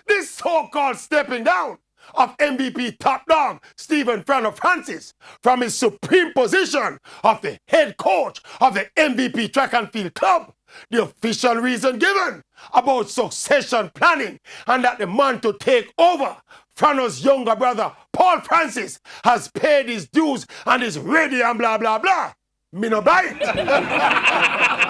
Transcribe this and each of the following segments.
This so-called stepping down of MVP top dog Stephen Frano Francis from his supreme position of the head coach of the MVP track and field club. The official reason given about succession planning and that the man to take over, Frano's younger brother Paul Francis, has paid his dues and is ready and blah blah blah. Me no buy it.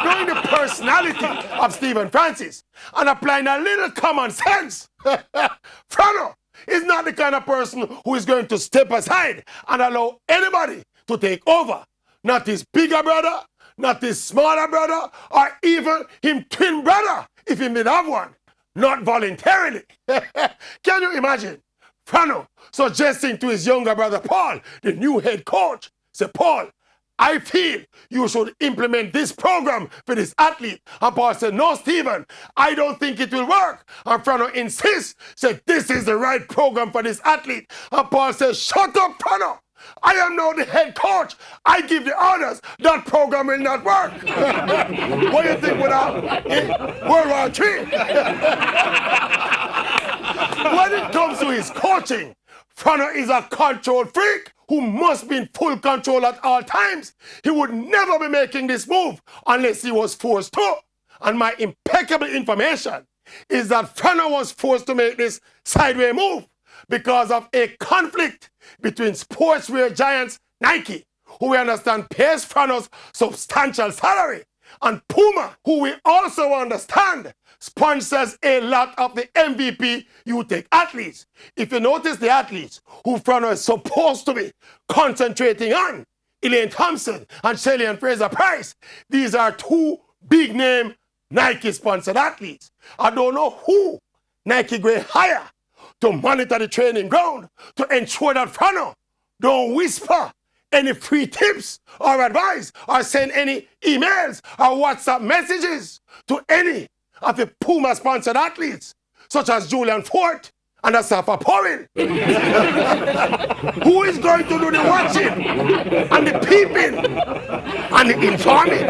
Knowing the personality of Stephen Francis and applying a little common sense, Frano is not the kind of person who is going to step aside and allow anybody to take over. Not his bigger brother, not his smaller brother, or even him twin brother, if he did have one. Not voluntarily. Can you imagine? Frano suggesting to his younger brother Paul, the new head coach, say, Paul, I feel you should implement this program for this athlete. And Paul said, no, Stephen, I don't think it will work. And Frano insists, said, this is the right program for this athlete. And Paul says, shut up, Frano. I am now the head coach. I give the orders. That program will not work. What do you think would happen in World War III? When it comes to his coaching, Frano is a control freak who must be in full control at all times. He would never be making this move unless he was forced to. And my impeccable information is that Frano was forced to make this sideways move because of a conflict between sportswear giants Nike, who we understand pays Frano's substantial salary, and Puma, who we also understand sponsors a lot of the MVP U-Tech athletes. If you notice the athletes who Frano is supposed to be concentrating on, Elaine Thompson and Shelly and Fraser Price, these are two big-name Nike-sponsored athletes. I don't know who Nike will hire to monitor the training ground to ensure that Frano don't whisper any free tips or advice or send any emails or WhatsApp messages to any of the Puma-sponsored athletes, such as Julian Fort and Asafa Powell. Who is going to do the watching and the peeping and the informing?